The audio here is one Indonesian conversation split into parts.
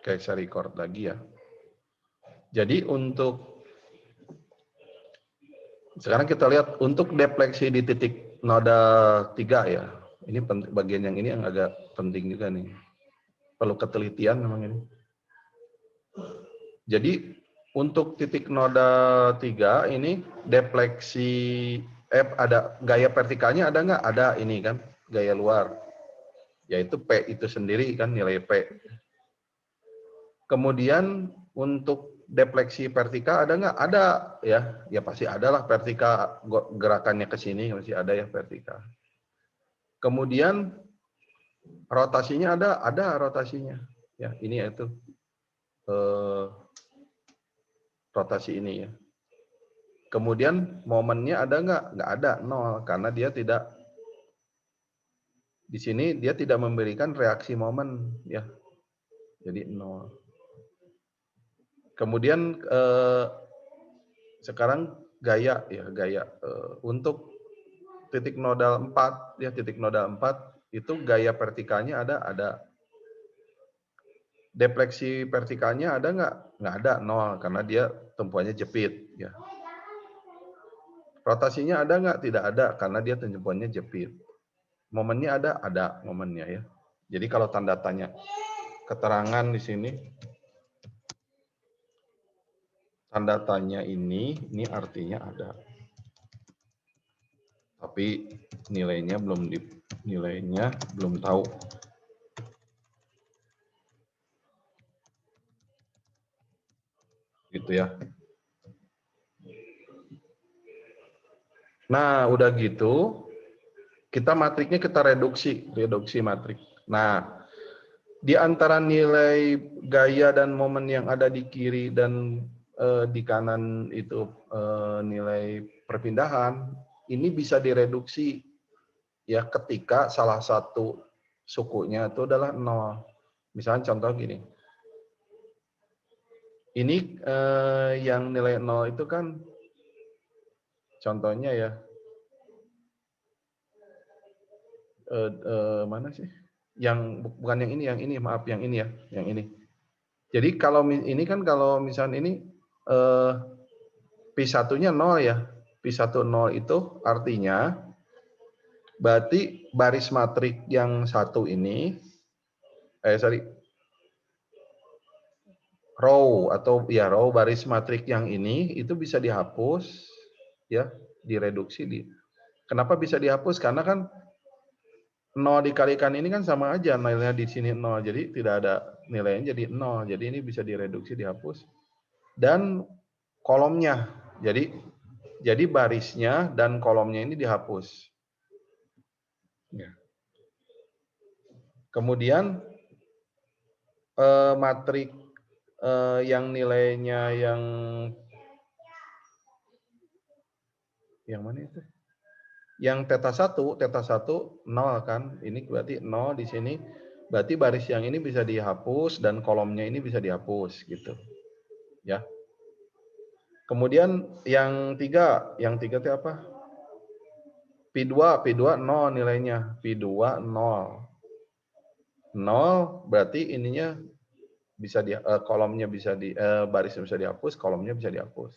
Oke, saya record lagi ya. Jadi untuk sekarang kita lihat untuk defleksi di titik noda 3 ya. Ini bagian yang ini yang agak penting juga nih. Perlu ketelitian memang ini. Jadi untuk titik noda 3 ini defleksi ada gaya vertikalnya ada nggak? Ada ini kan, gaya luar. Yaitu P itu sendiri kan, nilai P. Kemudian untuk defleksi vertikal ada nggak? Ada ya, ya pasti ada lah vertikal gerakannya ke sini masih ada ya vertikal. Kemudian rotasinya ada rotasinya. Ya ini itu rotasi ini ya. Kemudian momennya ada nggak? Nggak ada, nol karena dia tidak di sini dia tidak memberikan reaksi momen ya. Jadi nol. Kemudian sekarang gaya ya gaya untuk titik nodal 4 ya titik nodal 4 itu gaya vertikalnya ada defleksi vertikalnya ada nggak ada nol karena dia tempuannya jepit ya rotasinya ada nggak tidak ada karena dia tempuannya jepit momennya ada momennya ya jadi kalau tanda tanya keterangan di sini tanda tanya ini artinya ada tapi nilainya belum tahu. Gitu ya. Nah, udah gitu, kita matriknya kita reduksi matrik. Nah, di antara nilai gaya dan momen yang ada di kiri dan di kanan itu nilai perpindahan, ini bisa direduksi ya ketika salah satu sukunya itu adalah 0. Misalnya contoh gini. Ini yang nilai 0 itu kan contohnya ya mana sih? Yang bukan yang ini maaf yang ini ya, yang ini. Jadi kalau ini kan kalau misalnya ini P1-nya 0 ya. P1 0 itu artinya berarti baris matrik yang satu ini row atau ya row baris matrik yang ini itu bisa dihapus ya, direduksi Kenapa bisa dihapus? Karena kan 0 dikalikan ini kan sama aja nilainya di sini 0. Jadi tidak ada nilainya jadi 0. Jadi ini bisa direduksi, dihapus. Dan kolomnya. Jadi barisnya dan kolomnya ini dihapus. Ya. Kemudian matrik yang nilainya yang mana itu? Yang θ 1 0 kan. Ini berarti 0 di sini. Berarti baris yang ini bisa dihapus dan kolomnya ini bisa dihapus gitu. Ya. Kemudian yang tiga itu apa? P2 0 nilainya. P2 0. 0 berarti ininya bisa kolomnya bisa barisnya bisa dihapus, kolomnya bisa dihapus.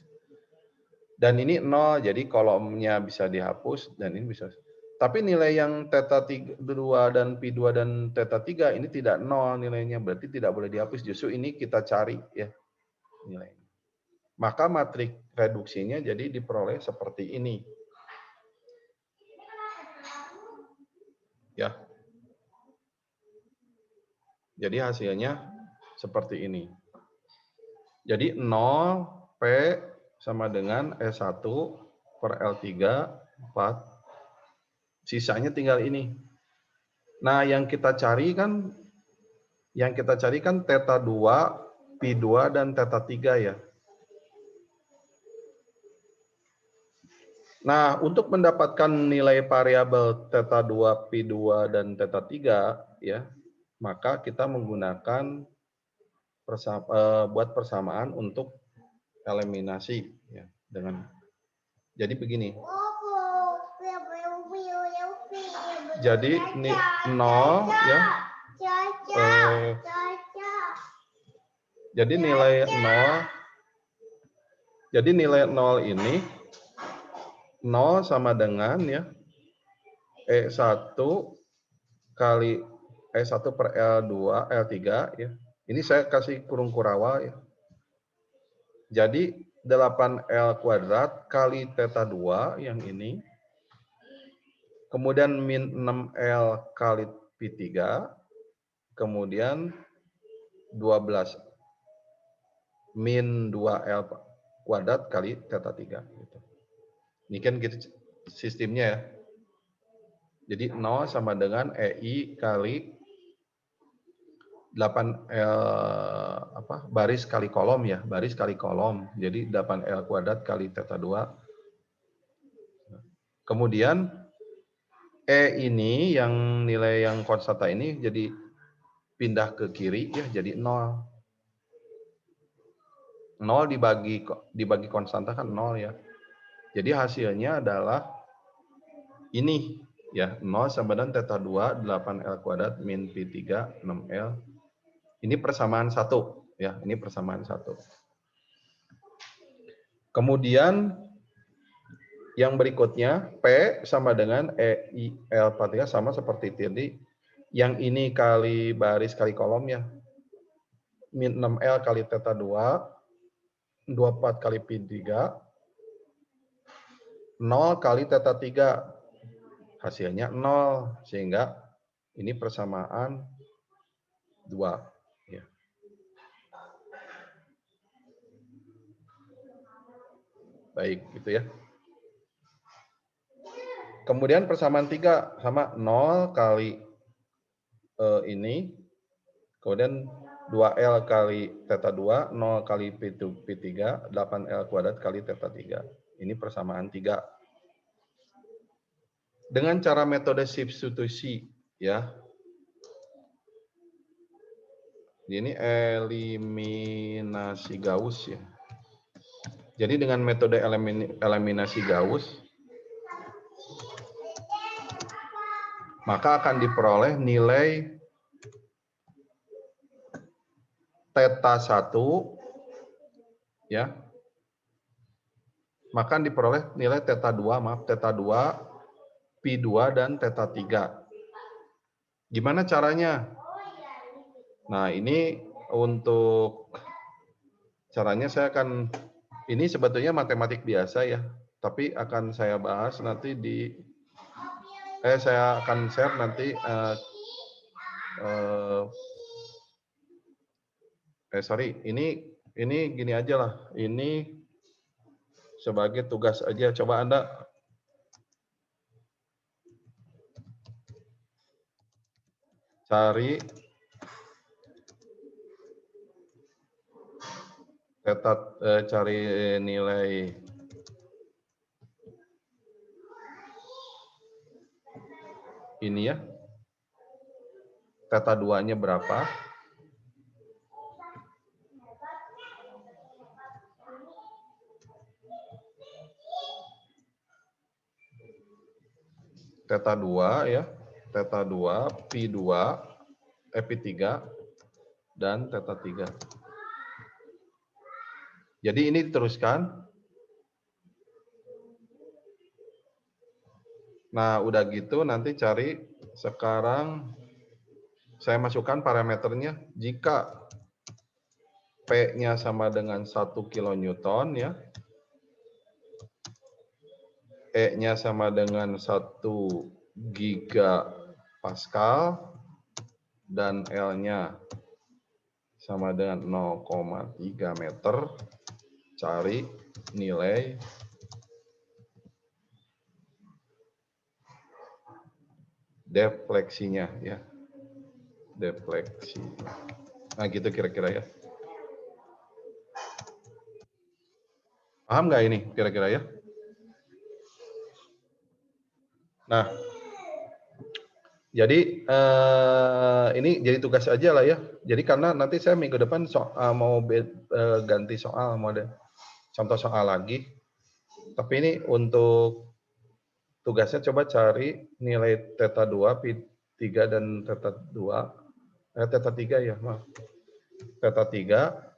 Dan ini 0, jadi kolomnya bisa dihapus dan ini bisa. Tapi nilai yang θ2 dan P2 dan θ3 ini tidak 0 nilainya, berarti tidak boleh dihapus. Justru ini kita cari ya nilainya. Maka matrik reduksinya jadi diperoleh seperti ini. Ya. Jadi hasilnya seperti ini. Jadi 0 P sama dengan E1 per L3 4. Sisanya tinggal ini. Nah, yang kita cari kan θ2, P2 dan θ3 ya. Nah, untuk mendapatkan nilai variabel θ2, P2 dan θ3 ya, maka kita menggunakan buat persamaan untuk eliminasi ya dengan jadi begini. Jadi 0 ya Jadi nilai 0, jadi nilai 0 ini 0 sama dengan ya E1 kali E1 per L2, L3 ya. Ini saya kasih kurung kurawal ya. Jadi 8L kuadrat kali theta 2 yang ini. Kemudian min 6L kali Pi3. Kemudian 12 min 2L kuadrat kali theta 3. Gitu. Ini kan gitu sistemnya ya. Jadi 0 sama dengan EI kali 8L baris kali kolom ya, baris kali kolom. Jadi 8L kuadrat kali theta 2. Kemudian E ini yang nilai yang konstanta ini jadi pindah ke kiri ya, jadi 0. 0 dibagi konstanta kan 0 ya. Jadi hasilnya adalah ini ya, 0 sama dengan theta 2 8L kuadrat min Pi3 6L. Ini persamaan 1 ya, ini persamaan 1. Kemudian yang berikutnya P sama dengan EIL 43 sama seperti tadi. Yang ini kali baris kali kolom ya. Min 6L kali theta 2, 24 kali Pi3, 0 kali theta 3. Hasilnya 0. Sehingga ini persamaan 2. Ya. Baik, gitu ya. Kemudian persamaan 3 sama 0 kali ini. Kemudian 2L kali theta 2, 0 kali Pi3, 8L kuadrat kali theta 3. Ini persamaan 3. Dengan cara metode substitusi ya. Ini eliminasi Gauss ya. Jadi dengan metode eliminasi Gauss maka akan diperoleh nilai theta 1 ya. Maka diperoleh nilai theta 2, theta 2, Pi 2 dan theta 3. Gimana caranya? Nah, ini untuk caranya saya akan, ini sebetulnya matematik biasa ya, tapi akan saya bahas nanti di saya akan share nanti ini gini aja lah. Ini sebagai tugas aja. Coba Anda cari cari nilai ini ya. Theta 2-nya berapa? Theta 2 ya. Theta 2, Pi 2, Pi 3 dan theta 3. Jadi ini diteruskan. Nah, udah gitu nanti cari sekarang saya masukkan parameternya. Jika P-nya sama dengan 1 kilonewton ya. E-nya sama dengan 1 gigapascal dan L-nya sama dengan 0,3 meter. Cari nilai defleksinya ya. Defleksi. Nah, gitu kira-kira ya. Paham nggak ini kira-kira ya? Nah, jadi ini jadi tugas aja lah ya. Jadi karena nanti saya minggu depan mau ganti soal, mau ada contoh soal lagi. Tapi ini untuk tugasnya coba cari nilai theta 2, Pi 3 dan theta 2. Theta 3 ya, maaf. Theta 3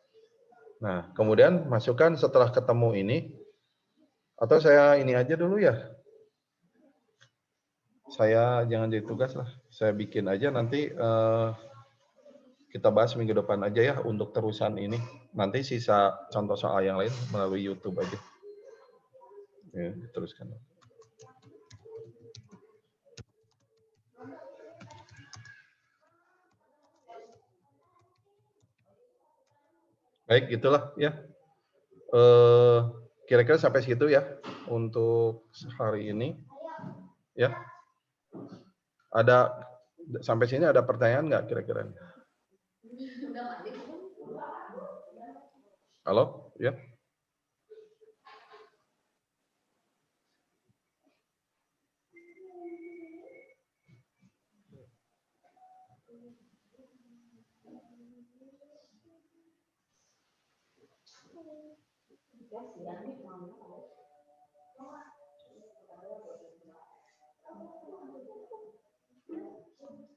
Nah, kemudian masukkan setelah ketemu ini, atau saya ini aja dulu ya. Saya jangan jadi tugas lah. Saya bikin aja nanti kita bahas minggu depan aja ya untuk terusan ini. Nanti sisa contoh soal yang lain melalui YouTube aja. Ya, teruskan. Baik, itulah ya. Kira-kira sampai situ ya untuk hari ini. Ya, ada sampai sini ada pertanyaan nggak kira-kira? Halo, ya.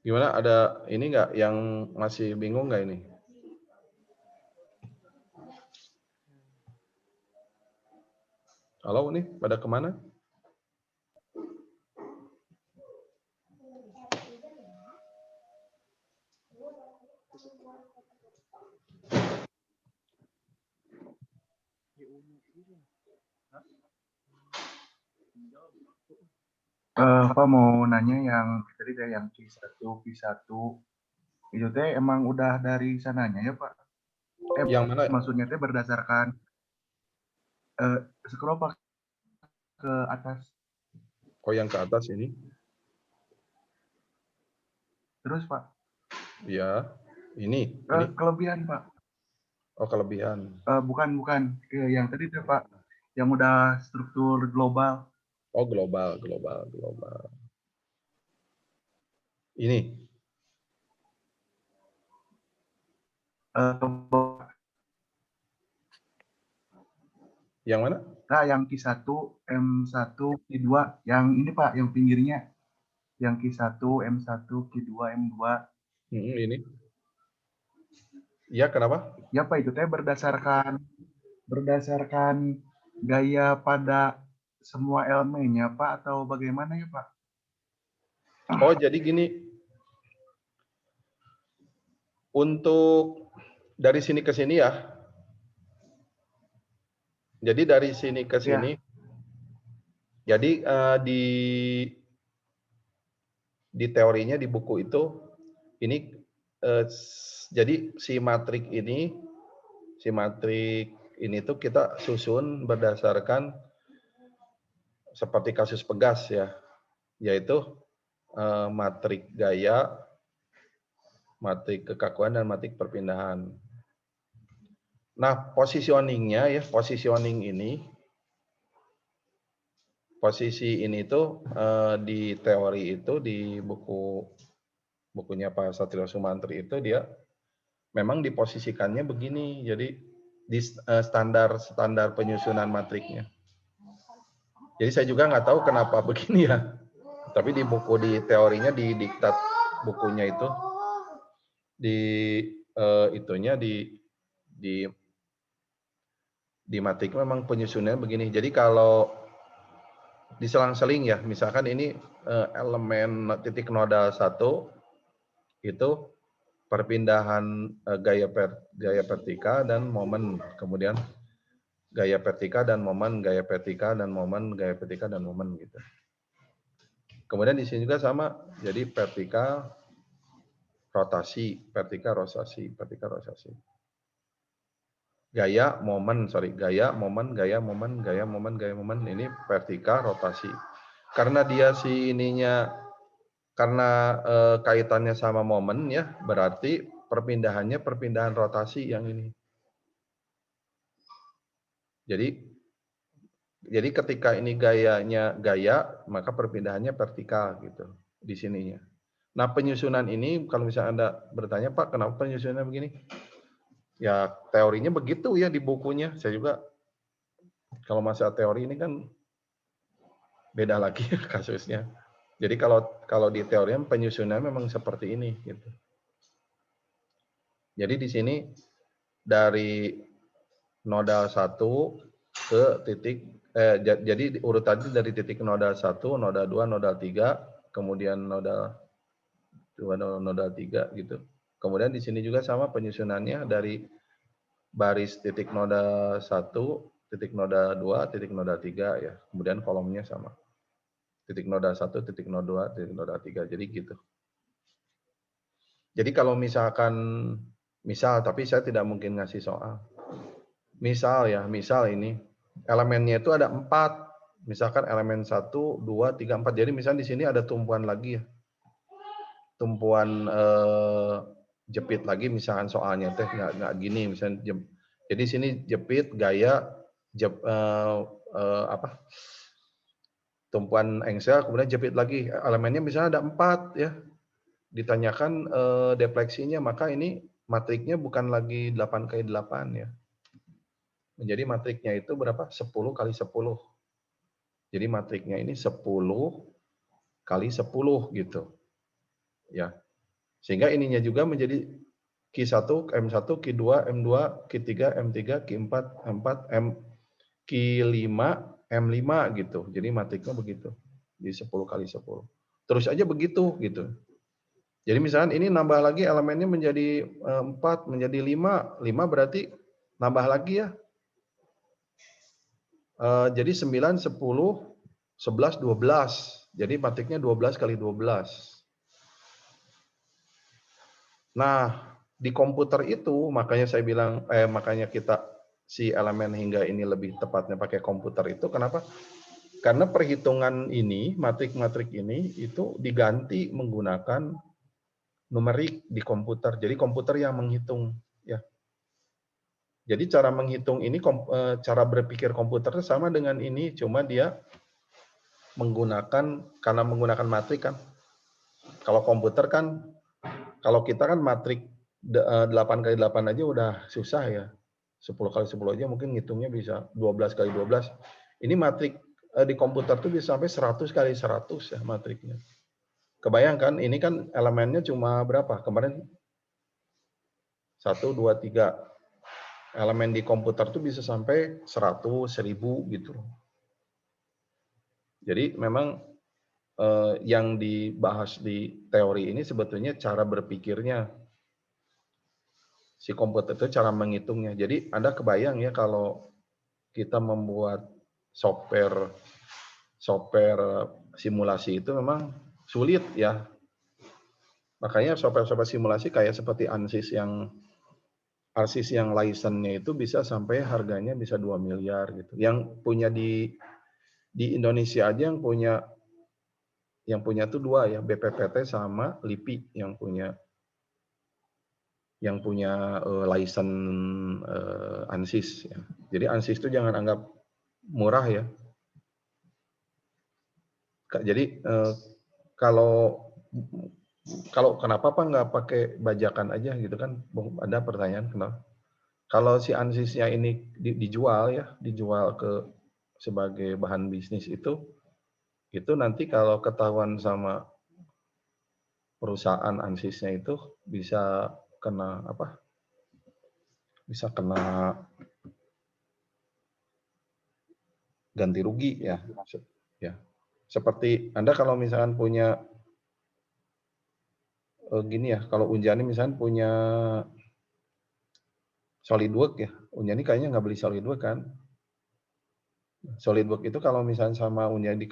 Gimana, ada ini nggak yang masih bingung nggak ini? Halo, nih pada kemana? Pak mau nanya yang tadi deh yang Q1, Q1 itu teh emang udah dari sananya ya Pak? Yang mana? Maksudnya teh berdasarkan scroll Pak ke atas. Oh, yang ke atas ini? Terus Pak? Ya, ini. Kelebihan Pak? Oh, kelebihan. Bukan yang tadi tuh Pak, yang udah struktur global. Oh, global. Ini. Yang mana? Nah, yang Q1, M1, Q2, yang ini Pak, yang pinggirnya. Yang Q1, M1, Q2, M2. Ini. Ya, kenapa? Ya Pak, itu teh berdasarkan gaya pada semua elemennya Pak atau bagaimana ya Pak? Oh, jadi gini. Untuk dari sini ke sini ya. Jadi dari sini ke sini. Ya. Jadi di teorinya di buku itu ini jadi si matrik ini tuh kita susun berdasarkan seperti kasus Pegas ya, yaitu matrik gaya, matrik kekakuan, dan matrik perpindahan. Nah, positioning-nya ya, posisi ini tuh di teori itu di bukunya Pak Satrio Sumantri itu dia memang diposisikannya begini. Jadi di standar penyusunan matriknya. Jadi saya juga nggak tahu kenapa begini ya. Tapi di buku di teorinya di diktat bukunya itu di itunya di matik memang penyusunannya begini. Jadi kalau diselang-seling ya, misalkan ini elemen titik nodal 1 itu perpindahan gaya vertikal dan momen, kemudian gaya vertikal dan momen, gaya vertikal dan momen, gaya vertikal dan momen gitu. Kemudian di sini juga sama, jadi vertikal rotasi, vertikal rotasi, vertikal rotasi. Gaya momen, gaya momen, gaya momen, gaya momen, gaya momen, ini vertikal rotasi. Karena dia si ininya, karena kaitannya sama momen ya, berarti perpindahannya perpindahan rotasi yang ini. Jadi ketika ini gayanya gaya, maka perpindahannya vertikal gitu di sininya. Nah, penyusunan ini kalau misalnya Anda bertanya, Pak, kenapa penyusunannya begini? Ya, teorinya begitu ya di bukunya. Saya juga kalau masalah teori ini kan beda lagi kasusnya. Jadi kalau di teorinya penyusunan memang seperti ini gitu. Jadi di sini dari nodal 1 ke titik jadi urutannya dari titik nodal 1, nodal 2, nodal 3, kemudian nodal 2, nodal 3 gitu. Kemudian di sini juga sama penyusunannya dari baris titik nodal 1, titik nodal 2, titik nodal 3 ya. Kemudian kolomnya sama. Titik nodal 1, titik nodal 2, titik nodal 3. Jadi gitu. Jadi kalau misalkan tapi saya tidak mungkin ngasih soal. Misal ini elemennya itu ada 4. Misalkan elemen 1, 2, 3, 4. Jadi misalnya di sini ada tumpuan lagi ya. Tumpuan jepit lagi misalkan soalnya teh nggak gini misalnya jadi sini jepit gaya tumpuan engsel kemudian jepit lagi elemennya misalnya ada 4 ya ditanyakan defleksinya maka ini matriknya bukan lagi 8 kali 8 ya menjadi matriknya itu berapa 10 kali 10 jadi matriknya ini 10 kali 10 gitu ya sehingga ininya juga menjadi Q1, M1, Q2, M2, Q3, M3, Q4, M4, Q5, M5 gitu. Jadi matriknya begitu. Di 10 kali 10. Terus aja begitu gitu. Jadi misalnya ini nambah lagi elemennya menjadi 4, menjadi 5. 5 berarti nambah lagi ya. Jadi 9, 10, 11, 12. Jadi matriknya 12 kali 12. Nah, di komputer itu makanya saya bilang makanya kita si elemen hingga ini lebih tepatnya pakai komputer itu kenapa? Karena perhitungan ini, matrik-matrik ini itu diganti menggunakan numerik di komputer. Jadi komputer yang menghitung ya. Jadi cara menghitung ini cara berpikir komputer sama dengan ini cuma dia karena menggunakan matrik kan. Kalau komputer kan kalau kita kan matrik 8 kali 8 aja udah susah ya. 10 kali 10 aja mungkin ngitungnya bisa 12 kali 12. Ini matrik di komputer tuh bisa sampai 100 kali 100 ya matriknya. Kebayangkan ini kan elemennya cuma berapa? Kemarin 1, 2, 3. Elemen di komputer tuh bisa sampai 100, 1000 gitu. Jadi memang yang dibahas di teori ini sebetulnya cara berpikirnya si komputer itu cara menghitungnya. Jadi Anda kebayang ya kalau kita membuat software simulasi itu memang sulit ya. Makanya software simulasi kayak seperti ANSYS yang license-nya itu bisa sampai harganya bisa 2 miliar gitu. Yang punya di Indonesia aja yang punya tuh 2 ya, BPPT sama LIPI yang punya license ANSYS ya. Jadi ANSYS itu jangan anggap murah ya. Jadi kalau kenapa Pak nggak pakai bajakan aja gitu kan? Ada pertanyaan kenapa? Kalau si ANSYS-nya ini dijual sebagai bahan bisnis itu nanti kalau ketahuan sama perusahaan ANSYS-nya itu bisa kena apa? Bisa kena ganti rugi ya. Ya. Seperti Anda kalau misalkan punya gini ya, kalau Unjani misalkan punya SolidWorks ya, Unjani kayaknya nggak beli SolidWorks kan? SolidWorks itu kalau misalnya sama Unjani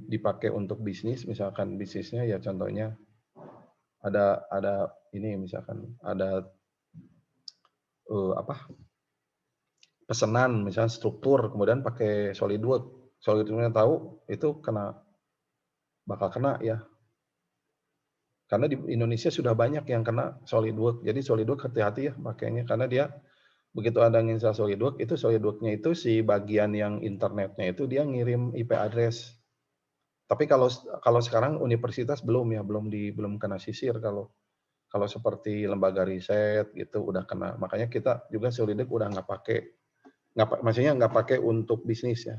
dipakai untuk bisnis, misalkan bisnisnya ya contohnya ada ini misalkan ada pesanan misalnya struktur kemudian pakai SolidWorks, SolidWorks-nya tahu itu bakal kena ya. Karena di Indonesia sudah banyak yang kena SolidWorks. Jadi SolidWorks hati-hati ya pakainya karena dia begitu Anda nginstal SolidWorks, itu SolidWorks-nya itu si bagian yang internetnya itu dia ngirim IP address. Tapi kalau sekarang universitas belum kena sisir kalau seperti lembaga riset gitu udah kena. Makanya kita juga SolidWorks udah maksudnya nggak pakai untuk bisnis ya.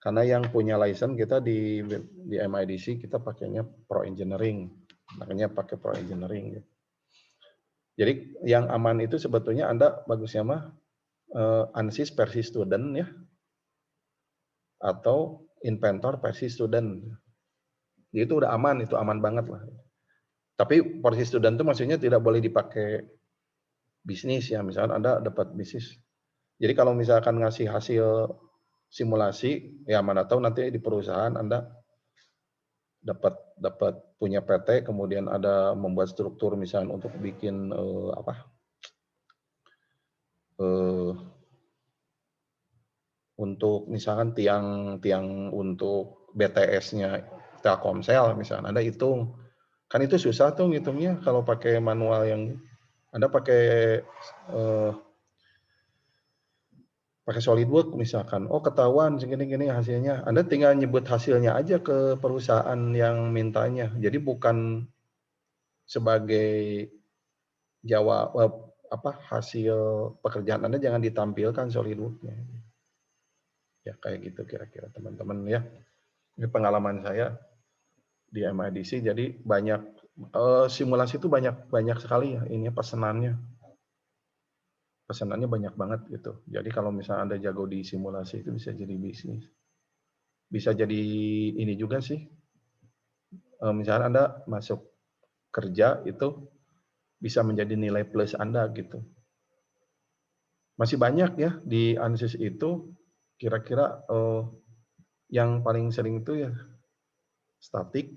Karena yang punya license kita di MIDC kita pakainya Pro Engineering. Makanya pakai Pro Engineering gitu. Jadi yang aman itu sebetulnya Anda bagusnya mah ANSYS versi student ya, atau inventor versi student. Jadi itu udah aman, itu aman banget lah. Tapi versi student itu maksudnya tidak boleh dipakai bisnis ya, misalnya Anda dapat bisnis. Jadi kalau misalkan ngasih hasil simulasi, ya mana tahu nanti di perusahaan Anda dapat punya PT, kemudian ada membuat struktur misalnya untuk bikin untuk misalkan tiang untuk BTS-nya Telkomsel misalnya Anda hitung, kan itu susah tuh ngitungnya kalau pakai manual yang Anda pakai SolidWorks misalkan, oh ketahuan segini-gini hasilnya, Anda tinggal nyebut hasilnya aja ke perusahaan yang mintanya, jadi bukan sebagai hasil pekerjaan Anda jangan ditampilkan SolidWorks-nya. Ya kayak gitu kira-kira teman-teman ya. Ini pengalaman saya di MIDC, jadi banyak simulasi itu banyak sekali ya ini pesanannya banyak banget gitu. Jadi kalau misalnya Anda jago di simulasi itu bisa jadi bisnis, bisa jadi ini juga sih. Misalnya Anda masuk kerja itu bisa menjadi nilai plus Anda gitu. Masih banyak ya di ANSYS itu, kira-kira yang paling sering itu ya statik,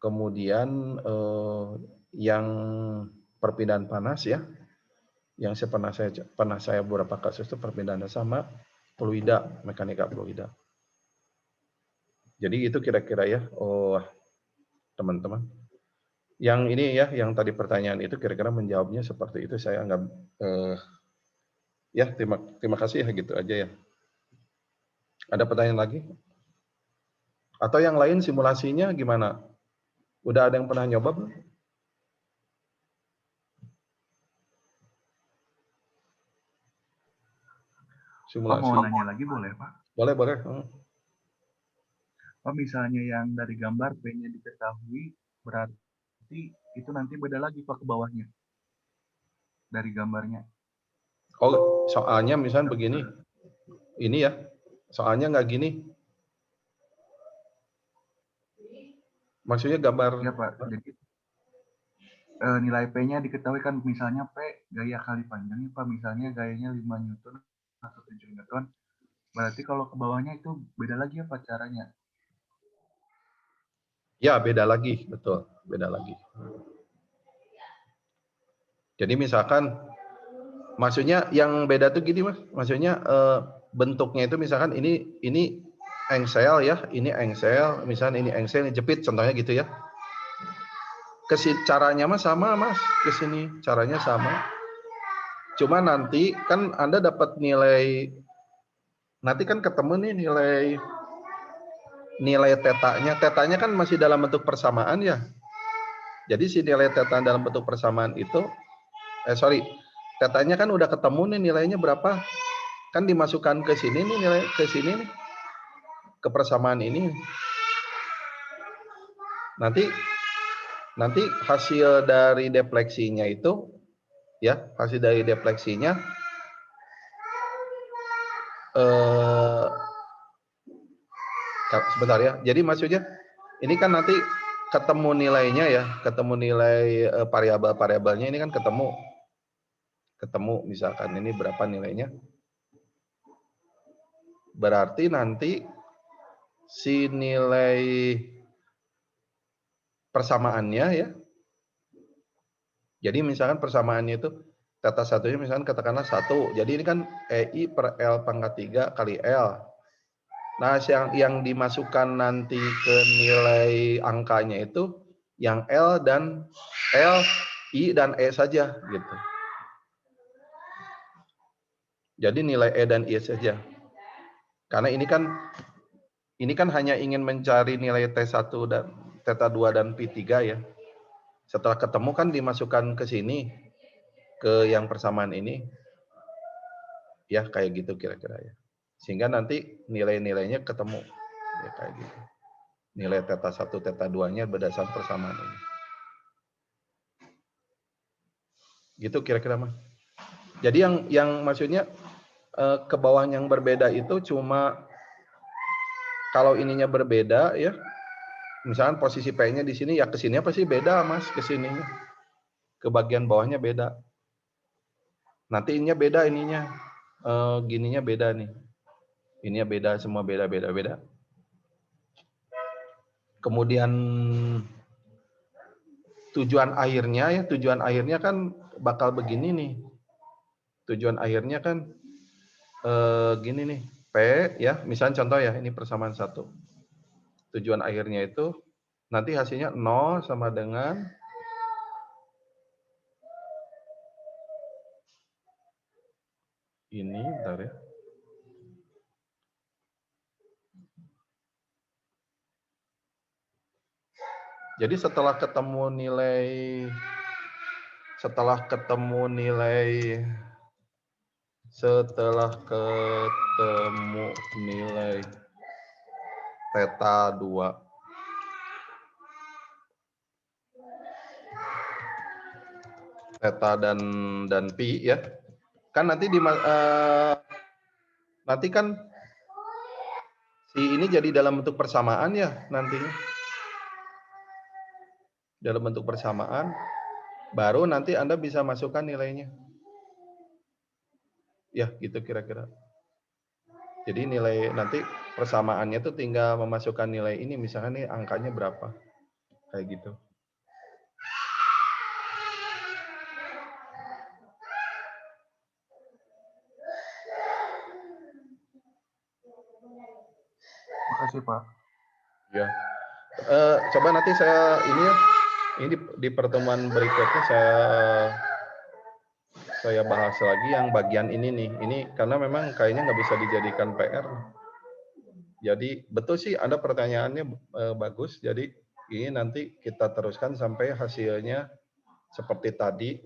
kemudian yang perpindahan panas ya, yang pernah saya beberapa kasus itu perpindahan sama fluida, mekanika fluida. Jadi itu kira-kira ya, teman-teman. Yang ini ya, yang tadi pertanyaan itu kira-kira menjawabnya seperti itu. Saya anggap ya terima kasih ya, gitu aja ya. Ada pertanyaan lagi? Atau yang lain simulasinya gimana? Udah ada yang pernah nyoba belum? Pak Simulasi. mau nanya lagi boleh Pak? Boleh, boleh. Pak misalnya yang dari gambar P-nya diketahui, berarti itu nanti beda lagi Pak ke bawahnya dari gambarnya. Oh, soalnya misalnya begini, ini ya, soalnya nggak gini. Maksudnya gambar. Ya Pak, jadi nilai P-nya diketahui kan, misalnya P gaya kali panjangnya Pak, misalnya gayanya 5 Newton atau 7 Newton, berarti kalau ke bawahnya itu beda lagi ya Pak caranya? Ya, beda lagi, betul, beda lagi. Jadi misalkan, maksudnya yang beda tuh gini mas, maksudnya bentuknya itu misalkan ini engsel ya, ini engsel, misalnya ini engsel, ini jepit, contohnya gitu ya. Caranya mas sama mas, kesini caranya sama. Cuma nanti kan Anda dapat nilai, nanti kan ketemu nih nilai tetanya kan masih dalam bentuk persamaan ya. Jadi si nilai teta dalam bentuk persamaan itu, tetanya kan udah ketemu nih nilainya berapa, kan dimasukkan ke sini nih nilai, ke sini nih, ke persamaan ini. Nanti hasil dari defleksinya itu, ya hasil dari defleksinya, sebentar ya. Jadi maksudnya ini kan nanti ketemu nilainya ya, ketemu nilai variabel-variabelnya ini kan ketemu misalkan ini berapa nilainya. Berarti nanti si nilai persamaannya ya. Jadi misalkan persamaannya itu teta satunya misalkan katakanlah 1. Jadi ini kan EI per L pangkat 3 kali L. Nah, yang dimasukkan nanti ke nilai angkanya itu yang L, I dan E saja gitu. Jadi nilai E dan I saja. Karena ini kan hanya ingin mencari nilai T1 dan Theta 2 dan Pi3 ya. Setelah ketemu kan dimasukkan ke sini, ke yang persamaan ini. Ya kayak gitu kira-kira ya. Sehingga nanti nilai-nilainya ketemu. Ya kayak gitu. Nilai Theta 1, Theta 2-nya berdasarkan persamaan ini. Gitu kira-kira Mas. Jadi yang maksudnya ke bawah yang berbeda itu cuma kalau ininya berbeda ya, misalkan posisi P-nya di sini ya ke sini pasti beda Mas, ke sininya. Ke bagian bawahnya beda. Nanti ininya beda ininya. Gininya beda nih. Ininya beda, semua beda. Kemudian tujuan akhirnya kan bakal begini nih. Tujuan akhirnya kan gini nih, P ya, misalnya contoh ya, ini persamaan 1. Tujuan akhirnya itu nanti hasilnya 0 sama dengan ini, bentar ya. Jadi setelah ketemu nilai theta 2 theta dan pi ya. Kan nanti nanti kan si ini jadi dalam bentuk persamaan ya nantinya. Dalam bentuk persamaan, baru nanti Anda bisa masukkan nilainya. Ya, gitu kira-kira. Jadi nilai nanti persamaannya tuh tinggal memasukkan nilai ini, misalkan nih angkanya berapa. Kayak gitu. Makasih Pak. Ya. Coba nanti saya ini di pertemuan berikutnya saya bahas lagi yang bagian ini nih. Ini karena memang kayaknya nggak bisa dijadikan PR. Jadi betul sih Anda pertanyaannya bagus. Jadi ini nanti kita teruskan sampai hasilnya seperti tadi.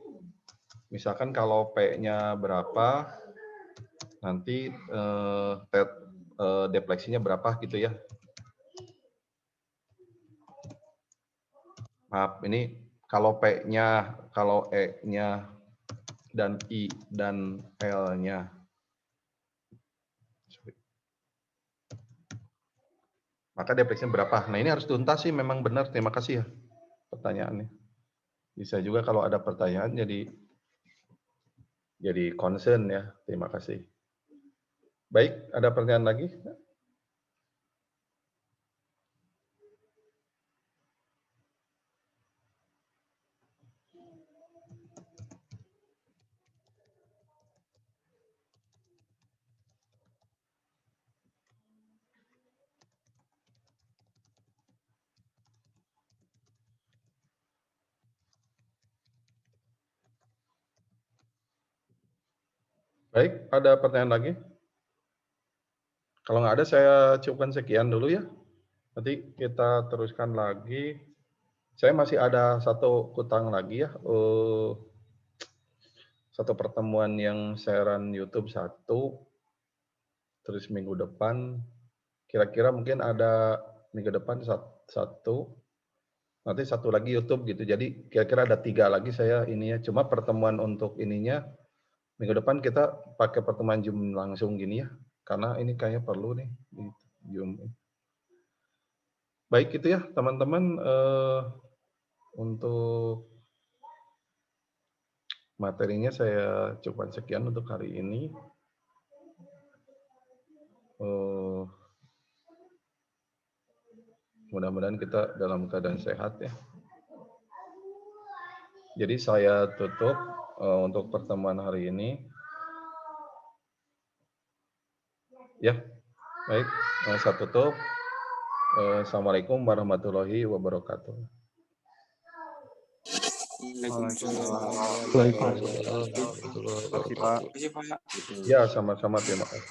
Misalkan kalau P-nya berapa, nanti defleksinya berapa gitu ya. Maaf, ini kalau P-nya, kalau E-nya, dan I, dan L-nya. Maka defleksinya berapa? Nah ini harus tuntas sih, memang benar. Terima kasih ya pertanyaannya. Bisa juga kalau ada pertanyaan jadi concern ya. Terima kasih. Baik, ada pertanyaan lagi? Baik, ada pertanyaan lagi? Kalau nggak ada, saya cukupkan sekian dulu ya. Nanti kita teruskan lagi. Saya masih ada satu kutang lagi ya. Satu pertemuan yang siaran YouTube 1. Terus minggu depan, kira-kira mungkin ada minggu depan satu. Nanti satu lagi YouTube gitu. Jadi kira-kira ada 3 lagi saya ininya. Cuma pertemuan untuk ininya, minggu depan kita pakai pertemuan Zoom langsung gini ya. Karena ini kayaknya perlu nih di Zoom. Baik itu ya teman-teman, untuk materinya saya cukupkan sekian untuk hari ini. Mudah-mudahan kita dalam keadaan sehat ya. Jadi saya tutup untuk pertemuan hari ini. Ya, baik. Saya tutup. Assalamualaikum warahmatullahi wabarakatuh. Waalaikumsalam. Waalaikumsalam warahmatullahi wabarakatuh. Terima kasih Pak. Ya, sama-sama. Terima kasih.